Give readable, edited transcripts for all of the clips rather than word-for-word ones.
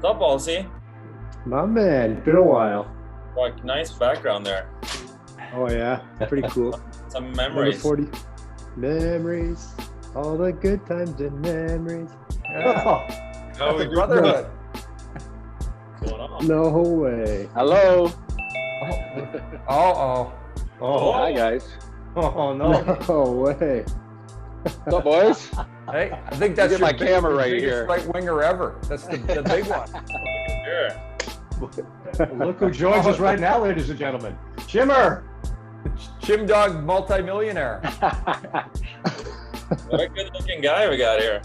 What's up, Halsey? My man, been a while. Like, nice background there. Oh yeah, pretty cool. Some Number memories. 40 memories, all the good times and memories. Yeah. How we The brotherhood. What's going on? No way. Hello. Oh. Oh. Hi, guys. Oh no. No way. What's up, boys? Hey, I think that's Get my your camera your right biggest here. right winger ever. That's the big one. Sure. Look who joins us right now, ladies and gentlemen. Shimmer. Chim Dog multimillionaire. What a good-looking guy we got here.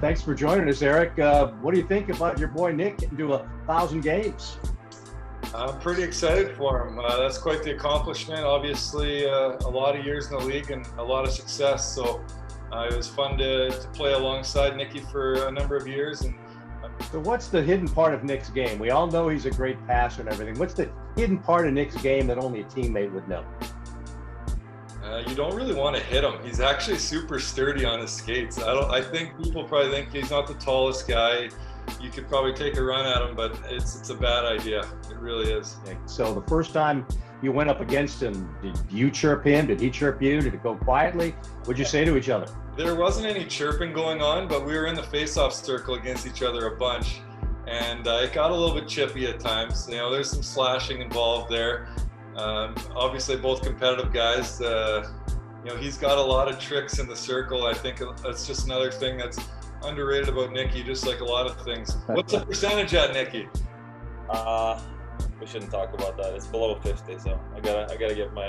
Thanks for joining us, Eric. What do you think about your boy Nick getting to 1,000 games? I'm pretty excited for him. That's quite the accomplishment. Obviously, a lot of years in the league and a lot of success. So it was fun to play alongside Nicky for a number of years. And So what's the hidden part of Nick's game? We all know he's a great passer and everything. What's the hidden part of Nick's game that only a teammate would know? you don't really want to hit him. He's actually super sturdy on his skates. I think people probably think he's not the tallest guy. You could probably take a run at him, but it's a bad idea. It really is. So the first time you went up against him, did you chirp him? Did he chirp you? Did it go quietly? What'd you say to each other? There wasn't any chirping going on, but we were in the face-off circle against each other a bunch, and it got a little bit chippy at times. You know, there's some slashing involved there. Obviously, both competitive guys. You know, he's got a lot of tricks in the circle. I think that's just another thing that's underrated about Nicky, just like a lot of things. What's the percentage at, Nicky? We shouldn't talk about that. It's below 50, so I gotta get my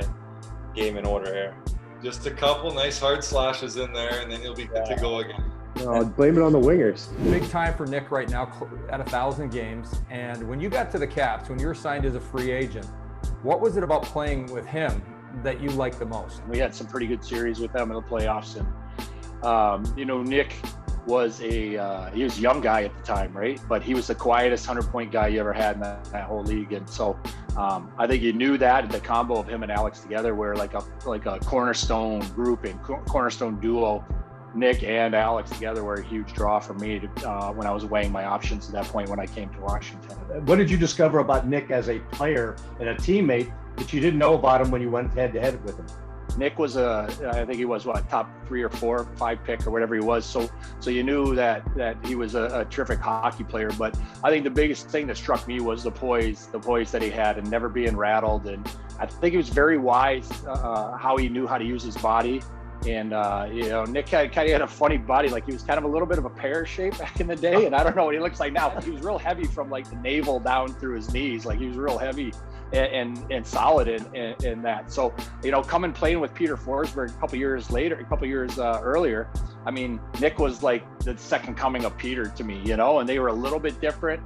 game in order here. Just a couple nice hard slashes in there, and then you'll be good to go again. No, blame it on the wingers. Big time for Nick right now at 1,000 games. And when you got to the Caps, when you were signed as a free agent, what was it about playing with him that you liked the most? We had some pretty good series with them in the playoffs, and you know, Nick was he was a young guy at the time, right? But he was the quietest 100-point guy you ever had in that whole league, and so I think you knew that the combo of him and Alex together were like a cornerstone group and cornerstone duo. Nick and Alex together were a huge draw for me when I was weighing my options at that point when I came to Washington. What did you discover about Nick as a player and a teammate that you didn't know about him when you went head-to-head with him? Nick was I think he was top 3 or 4, 5 pick or whatever he was. So you knew that he was a terrific hockey player. But I think the biggest thing that struck me was the poise that he had and never being rattled. And I think he was very wise how he knew how to use his body. And you know, Nick kind of had a funny body, like he was kind of a little bit of a pear shape back in the day. And I don't know what he looks like now, but he was real heavy from like the navel down through his knees. Like he was real heavy and solid in that. So, you know, coming playing with Peter Forsberg a couple years earlier, I mean, Nick was like the second coming of Peter to me, you know, and they were a little bit different.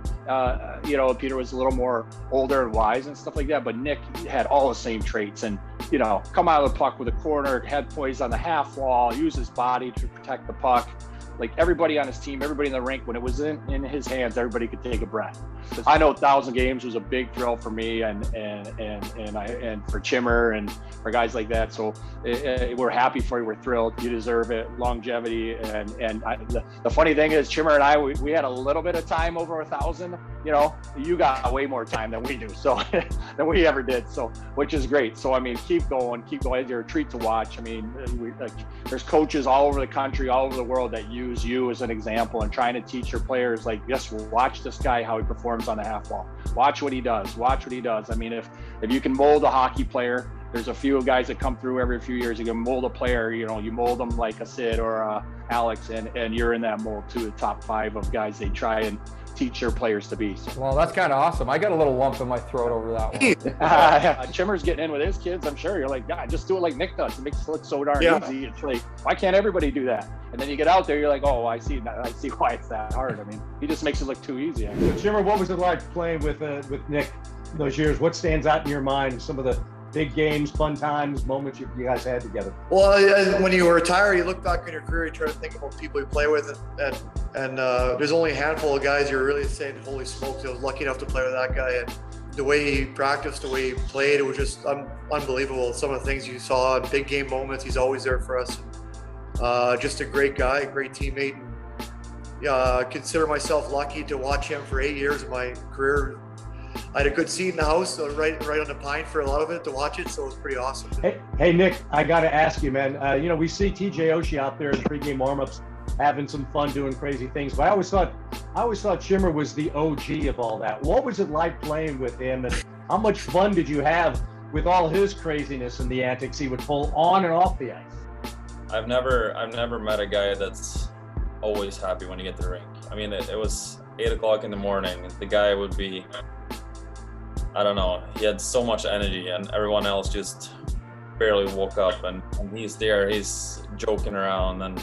You know, Peter was a little more older and wise and stuff like that, but Nick had all the same traits and, you know, come out of the puck with a corner, head poised on the half wall, use his body to protect the puck. Like everybody on his team, everybody in the rink, when it was in his hands, everybody could take a breath. I know 1,000 games was a big thrill for me and for Chimmer and for guys like that. So we're happy for you. We're thrilled. You deserve it. Longevity and the funny thing is, Chimmer and I, we had a little bit of time over 1,000. You know, you got way more time than we do, so than we ever did. So which is great. So I mean, keep going. You're a treat to watch. I mean, there's coaches all over the country, all over the world that use you as an example and trying to teach your players, like, just watch this guy, how he performs on the half wall. Watch what he does. I mean, if you can mold a hockey player, there's a few guys that come through every few years. You can mold a player, you know, you mold them like a Sid or a Alex, and you're in that mold too, the top 5 of guys they try and teach their players to be. So. Well, that's kind of awesome. I got a little lump in my throat over that one. Chimmer's getting in with his kids, I'm sure. You're like, God, just do it like Nick does. It makes it look so darn easy. It's like, why can't everybody do that? And then you get out there, you're like, oh, I see why it's that hard. I mean, he just makes it look too easy. So, Chimmer, what was it like playing with Nick those years? What stands out in your mind? Some of the big games, fun times, moments you guys had together? Well, when you retire, you look back on your career, you try to think about people you play with, and there's only a handful of guys you're really saying, holy smokes, I was lucky enough to play with that guy. And the way he practiced, the way he played, it was just unbelievable. Some of the things you saw in big game moments, he's always there for us. Just a great guy, a great teammate. consider myself lucky to watch him for 8 years of my career. I had a good seat in the house, so right on the pine for a lot of it to watch it, so it was pretty awesome. Hey, Nick, I got to ask you, man. We see TJ Oshie out there in pregame warmups having some fun doing crazy things, but I always thought Chimmer was the OG of all that. What was it like playing with him, and how much fun did you have with all his craziness and the antics he would pull on and off the ice? I've never met a guy that's always happy when you get to the rink. I mean, it was 8 o'clock in the morning. The guy would be, I don't know, he had so much energy, and everyone else just barely woke up, and he's there, he's joking around, and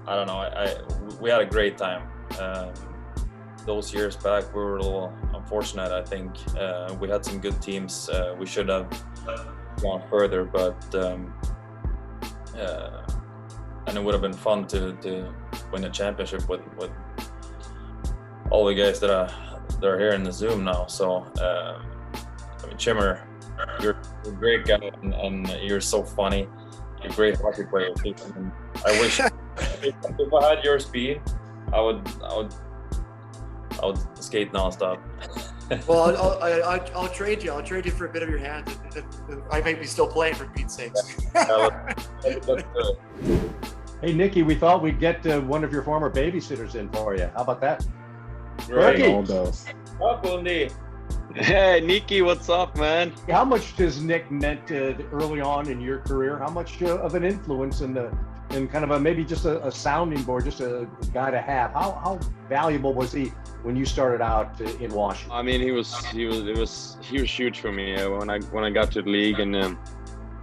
I don't know, we had a great time. Those years back, we were a little unfortunate, I think. We had some good teams. We should have gone further, but and it would have been fun to win a championship with all the guys that are here in the Zoom now. So, I mean, Chimmer, you're a great guy, and you're so funny. You're a great hockey player. And I wish if I had your speed, I would skate nonstop. Well, I'll trade you. I'll trade you for a bit of your hand. I might be still playing, for Pete's sakes. Let's do it. Hey, Nicky, we thought we'd get one of your former babysitters in for you. How about that? Great. Rookie. Up, Bundy. Hey, Nicky, what's up, man? How much does Nick meant early on in your career? How much of an influence and kind of maybe just a sounding board, just a guy to have? How valuable was he when you started out in Washington? I mean, he was huge for me when I got to the league, and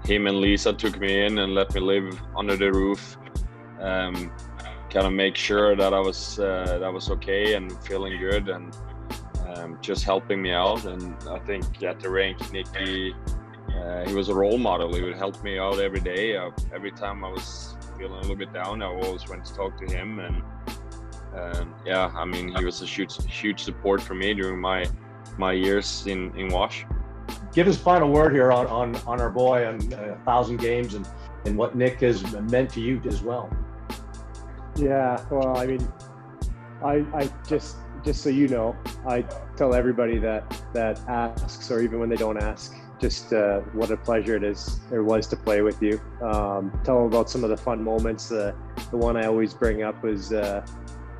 him and Lisa took me in and let me live under the roof. Kind of make sure that I was okay and feeling good, and just helping me out. And I think at the rink, Nicky, he was a role model. He would help me out every day. Every time I was feeling a little bit down, I always went to talk to him, and yeah, I mean, he was a huge support for me during my years in Wash. Give us final word here on our boy on 1,000 games and what Nick has meant to you as well. Yeah, well, I mean, I just so you know, I tell everybody that asks, or even when they don't ask, just what a pleasure it was to play with you. Tell them about some of the fun moments. The one I always bring up was it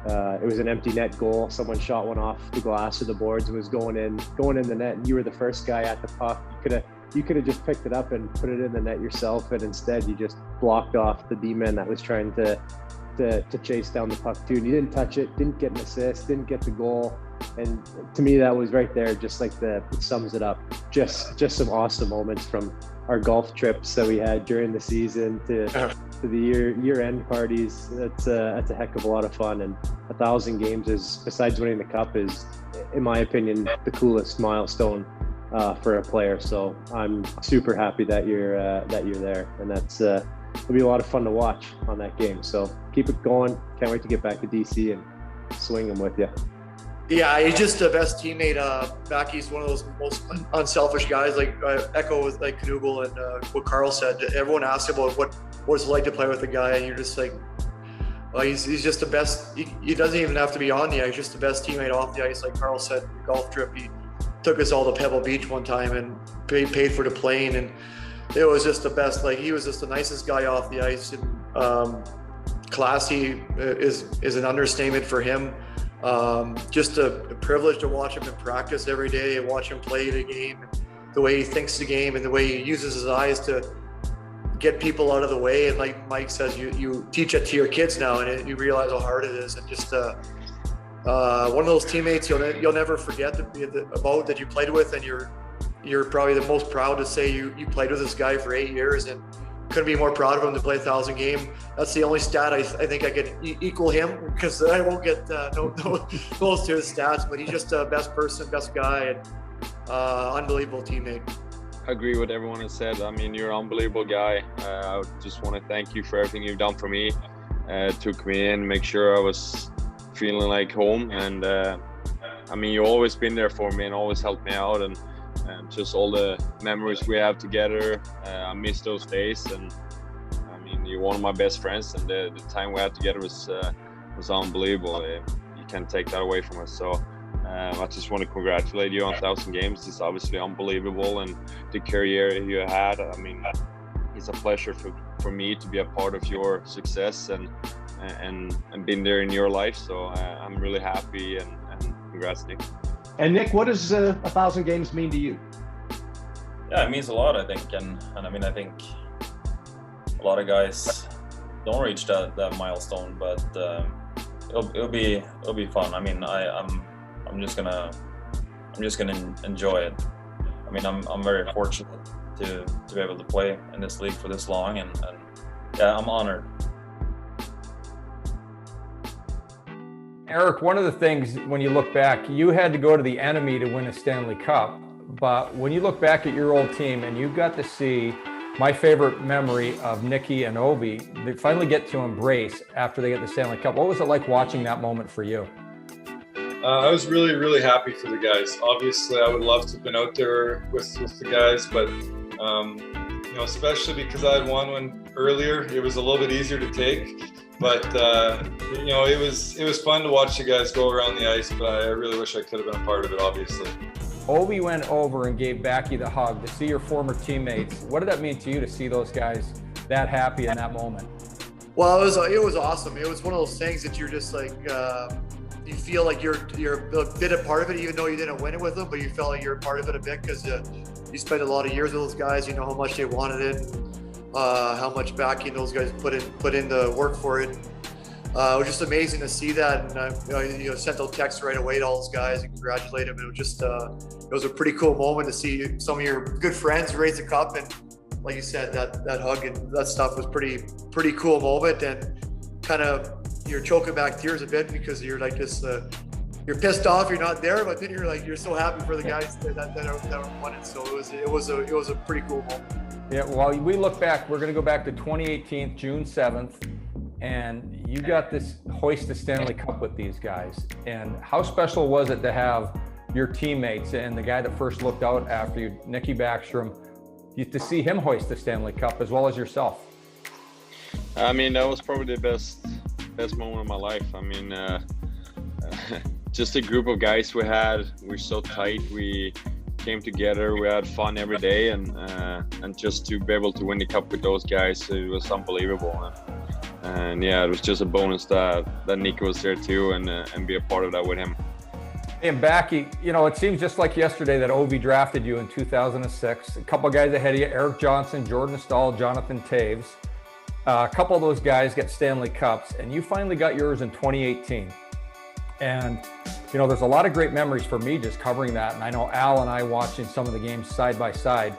was an empty net goal. Someone shot one off the glass or the boards and was going in the net, and you were the first guy at the puck. You could have just picked it up and put it in the net yourself, and instead you just blocked off the D-man that was trying to chase down the puck too. And you didn't touch it, didn't get an assist, didn't get the goal. And to me, that was right there, just like it sums it up. Just some awesome moments from our golf trips that we had during the season to the year-end parties. That's a heck of a lot of fun. And 1,000 games is, besides winning the cup, is, in my opinion, the coolest milestone for a player. So I'm super happy that you're there, and it'll be a lot of fun to watch on that game. So keep it going. Can't wait to get back to DC and swing them with you. Yeah, he's just the best teammate back. He's one of those most unselfish guys. Like echo with like Knugel and what Carl said. Everyone asks about what it's like to play with a guy, and you're just like, well, he's just the best. He doesn't even have to be on the ice. Just the best teammate off the ice. Like Carl said, the golf trip. He took us all to Pebble Beach one time and paid for the plane, and it was just the best. Like, he was just the nicest guy off the ice, and classy is an understatement for him. Just a privilege to watch him in practice every day and watch him play the game, and the way he thinks the game and the way he uses his eyes to get people out of the way. And like Mike says, you teach it to your kids now, and you realize how hard it is. And just one of those teammates you'll never forget about, that you played with, and you're probably the most proud to say you played with this guy for 8 years, and couldn't be more proud of him to play 1,000 game. That's the only stat I think I could equal him, because I won't get no close to his stats. But he's just the best person, best guy, and unbelievable teammate. I agree with everyone has said. I mean, you're an unbelievable guy. I just want to thank you for everything you've done for me. Took me in, make sure I was feeling like home, and I mean, you've always been there for me and always helped me out, and just all the memories we have together. I miss those days, and I mean, you're one of my best friends, and the time we had together was was unbelievable. You can't take that away from us. So I just want to congratulate you on 1,000 games. It's obviously unbelievable, and the career you had. I mean, it's a pleasure for me to be a part of your success and been there in your life. So I'm really happy, and congrats, Nick. And Nick, what does 1,000 games mean to you? Yeah, it means a lot, I think, and I mean, I think a lot of guys don't reach that milestone, but it'll be fun. I mean, I'm just gonna enjoy it. I mean, I'm very fortunate to be able to play in this league for this long, and yeah, I'm honored. Eric, one of the things when you look back, you had to go to the enemy to win a Stanley Cup, but when you look back at your old team and you got to see my favorite memory of Nicky and Ovi, they finally get to embrace after they get the Stanley Cup. What was it like watching that moment for you? I was really, really happy for the guys. Obviously, I would love to have been out there with the guys, but you know, especially because I had won one earlier, it was a little bit easier to take. But you know, it was fun to watch the guys go around the ice. But I really wish I could have been a part of it, obviously. Ovi went over and gave Backy the hug to see your former teammates. What did that mean to you to see those guys that happy in that moment? Well, it was awesome. It was one of those things that you're just like, you feel like you're a bit a part of it, even though you didn't win it with them, but you felt like you're a part of it a bit because you spent a lot of years with those guys. You know how much they wanted it, how much backing those guys put in the work for it. It was just amazing to see that, and I sent out texts right away to all those guys and congratulate them. It was just it was a pretty cool moment to see some of your good friends raise a cup, and like you said, that hug and that stuff was pretty cool moment, and kind of you're choking back tears a bit because you're like this. You're pissed off, you're not there, but then you're so happy for the guys that won it. So it was a pretty cool moment. Yeah, well, we look back, we're going to go back to 2018, June 7th, and you got this hoist the Stanley Cup with these guys. And how special was it to have your teammates and the guy that first looked out after you, Nicklas Backstrom, to see him hoist the Stanley Cup as well as yourself? I mean, that was probably the best moment of my life. I mean, just a group of guys we had. We're so tight. We came together. We had fun every day, and just to be able to win the cup with those guys, it was unbelievable. And yeah, it was just a bonus that Nick was there too, and be a part of that with him. And Backy, you know, it seems just like yesterday that Ovi drafted you in 2006. A couple of guys ahead of you: Eric Johnson, Jordan Stahl, Jonathan Taves. A couple of those guys get Stanley Cups, and you finally got yours in 2018. And, you know, there's a lot of great memories for me just covering that. And I know Al and I watching some of the games side by side.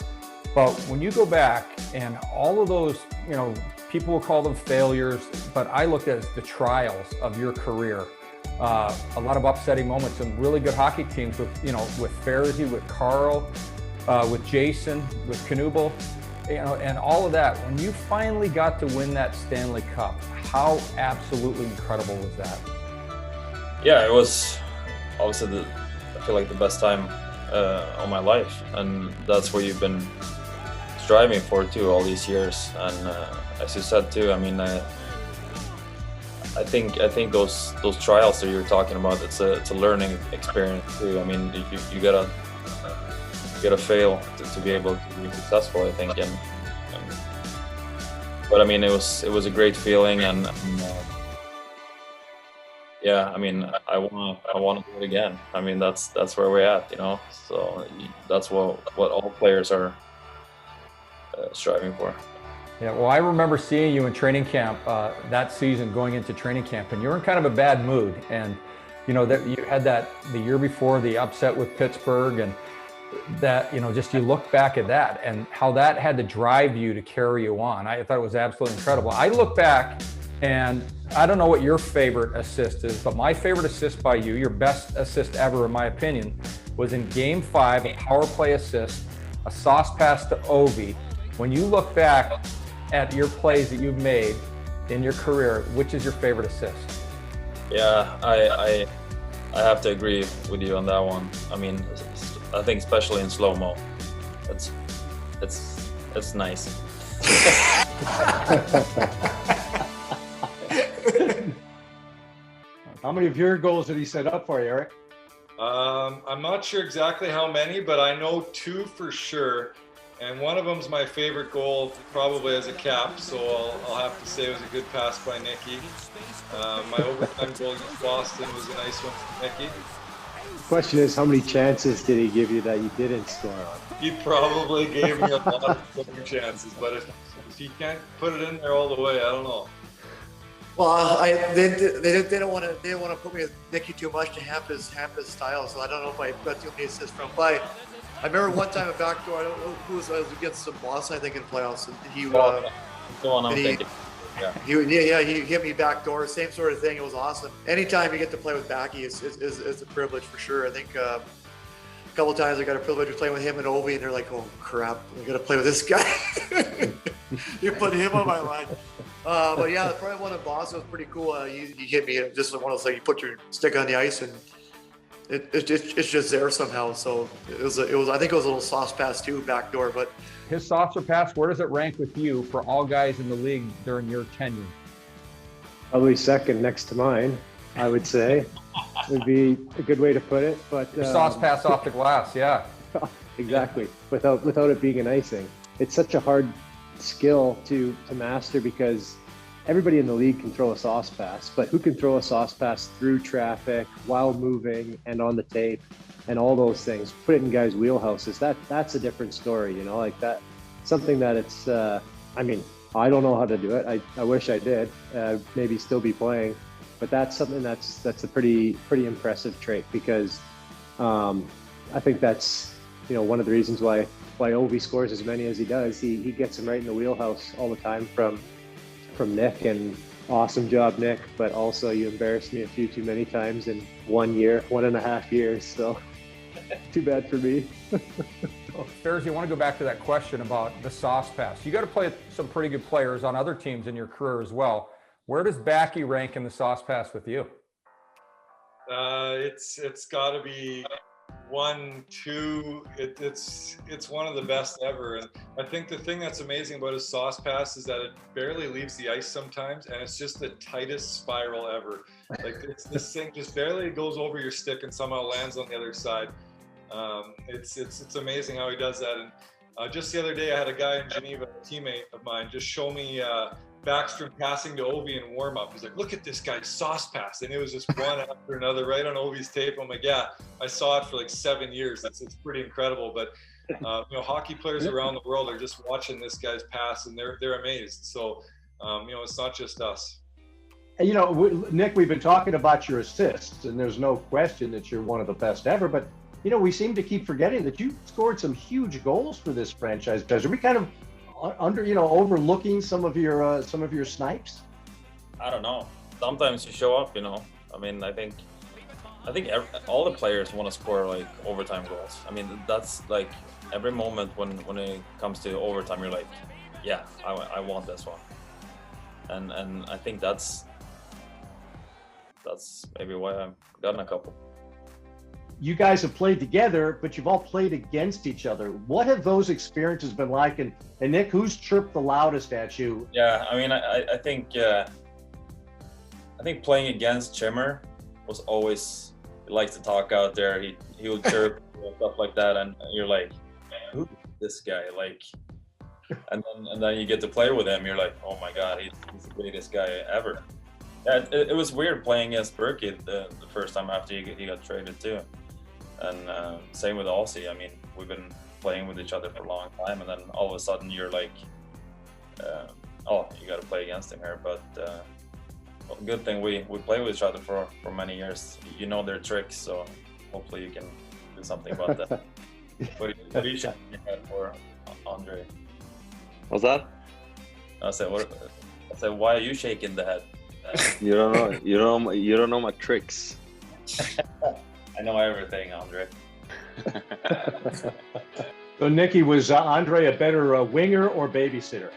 But when you go back and all of those, you know, people will call them failures, but I looked at the trials of your career. A lot of upsetting moments, some really good hockey teams with, you know, with Farazi, with Carl, with Jason, with Knubel, you know, and all of that. When you finally got to win that Stanley Cup, how absolutely incredible was that? Yeah, it was obviously I feel like the best time of my life, and that's what you've been striving for too all these years. And as you said too, I mean, I think those trials that you're talking about, it's a learning experience too. I mean, you gotta fail to be able to be successful, I think. But I mean, it was a great feeling, and yeah, I mean, I want to do it again. I mean, that's where we're at, you know. So that's what all players are striving for. Yeah, well, I remember seeing you in training camp that season, going into training camp, and you were in kind of a bad mood. And you know that you had that the year before, the upset with Pittsburgh, and that, you know, just you look back at that and how that had to drive you to carry you on. I thought it was absolutely incredible. I look back, and I don't know what your favorite assist is, but my favorite assist by you, your best assist ever in my opinion, was in Game 5, a power play assist, a sauce pass to Ovi. When you look back at your plays that you've made in your career, which is your favorite assist? Yeah, I have to agree with you on that one. I mean, I think especially in slow-mo, it's nice. How many of your goals did he set up for you, Eric? I'm not sure exactly how many, but I know 2 for sure. And one of them's my favorite goal, probably as a cap. So I'll have to say it was a good pass by Nicky. My overtime goal against Boston was a nice one from Nicky. The question is, how many chances did he give you that you didn't score on? He probably gave me a lot of scoring chances, but if he can't put it in there all the way, I don't know. Well, they didn't want to put me with Nicky too much to hamper his style, so I don't know if I got too many assists from. But I remember one time a backdoor. I don't know who was against some Boston, I think, in playoffs, and he hit me backdoor. Same sort of thing. It was awesome. Anytime you get to play with Backy is a privilege for sure. I think a couple of times I got a privilege of playing with him and Ovi, and they're like, "Oh crap, I got to play with this guy." You put him on my line. But yeah, probably one in Boston was pretty cool. He hit me just one of those, like, you put your stick on the ice and it's just there somehow. So it was I think it was a little sauce pass too, backdoor. But His saucer pass, where does it rank with you for all guys in the league during your tenure? Probably second next to mine, I would say. Would be a good way to put it. But Your sauce pass off the glass, yeah. Exactly. Without it being an icing. It's such a hard skill to master because everybody in the league can throw a sauce pass, but who can throw a sauce pass through traffic while moving and on the tape and all those things? Put it in guys' wheelhouses. That's a different story, you know, like that. Something that it's. I mean, I don't know how to do it. I wish I did. Maybe still be playing, but that's something that's a pretty impressive trait because I think that's, you know, one of the reasons why Ovi scores as many as he does. He gets them right in the wheelhouse all the time from Nick, and awesome job, Nick. But also you embarrassed me a few too many times in 1.5 years. So too bad for me. Ferris, I want to go back to that question about the sauce pass. You got to play some pretty good players on other teams in your career as well. Where does Backy rank in the sauce pass with you? It's got to be 1, 2. It's one of the best ever. And I think the thing that's amazing about his sauce pass is that it barely leaves the ice sometimes, and it's just the tightest spiral ever. Like this thing just barely goes over your stick and somehow lands on the other side. It's amazing how he does that. And just the other day, I had a guy in Geneva, a teammate of mine, just show me Backstrom passing to Ovi in warm-up. He's like, look at this guy's sauce pass. And it was just one after another right on Ovi's tape. I'm like, yeah, I saw it for like 7 years. It's pretty incredible. But, you know, hockey players around the world are just watching this guy's pass, and they're amazed. So, you know, it's not just us. You know, Nick, we've been talking about your assists, and there's no question that you're one of the best ever. But, you know, we seem to keep forgetting that you scored some huge goals for this franchise. Are we kind of overlooking some of your snipes? I don't know. Sometimes you show up, you know. I mean, I think all the players want to score like overtime goals. I mean, that's like every moment when it comes to overtime, you're like, yeah, I want this one. And I think that's maybe why I've gotten a couple. You guys have played together, but you've all played against each other. What have those experiences been like? And Nick, who's chirped the loudest at you? Yeah, I mean, I think playing against Chimmer was always, he likes to talk out there. He would chirp and stuff like that, and you're like, who is this guy? Like, and then you get to play with him. You're like, oh my God, he's the greatest guy ever. Yeah, it was weird playing against Berkey the first time after he got traded too. And same with Aussie. I mean, we've been playing with each other for a long time, and then all of a sudden you're like, oh, you got to play against him here. But good thing we play with each other for many years. You know their tricks, so hopefully you can do something about that. What are you shaking your head for, Andre? What's that? I said, why are you shaking the head? You don't know. You don't know my tricks. I know everything, Andre. So, Nicky, was Andre a better winger or babysitter?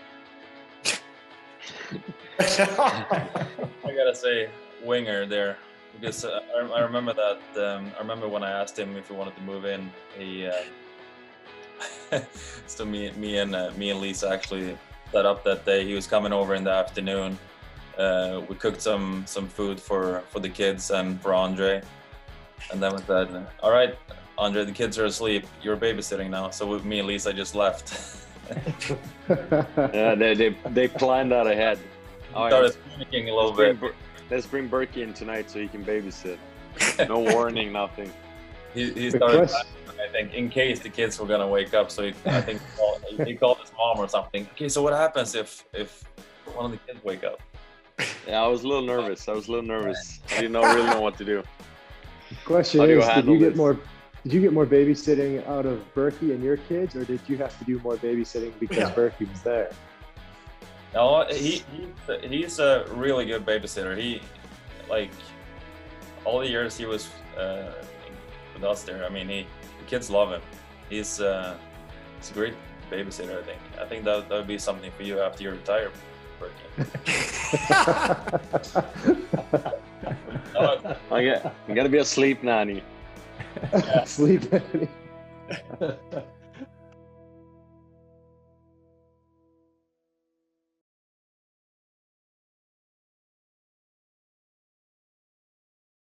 I gotta say, winger there, because I remember that. I remember when I asked him if he wanted to move in. He, so me and Lisa actually set up that day. He was coming over in the afternoon, we cooked some food for the kids and for Andre, and then we said, all right, Andre, the kids are asleep, you're babysitting now. So with me and Lisa just left. Yeah, they planned that ahead. All Started panicking a little bit. Let's bring Berkey in tonight so he can babysit. No warning, nothing. He started panicking, I think, in case the kids were gonna wake up. So I think he called his mom or something. Okay, so what happens if one of the kids wake up? Yeah, I was a little nervous. I didn't really know what to do. The question How do you is, handle this? Did you get more babysitting out of Berkey and your kids, or did you have to do more babysitting because Berkey was there? No, he's a really good babysitter. He, like, all the years he was with us there. I mean, the kids love him. He's a great babysitter. I think that would be something for you after you retire, Berkey. I got to be a sleep nanny. Sleep.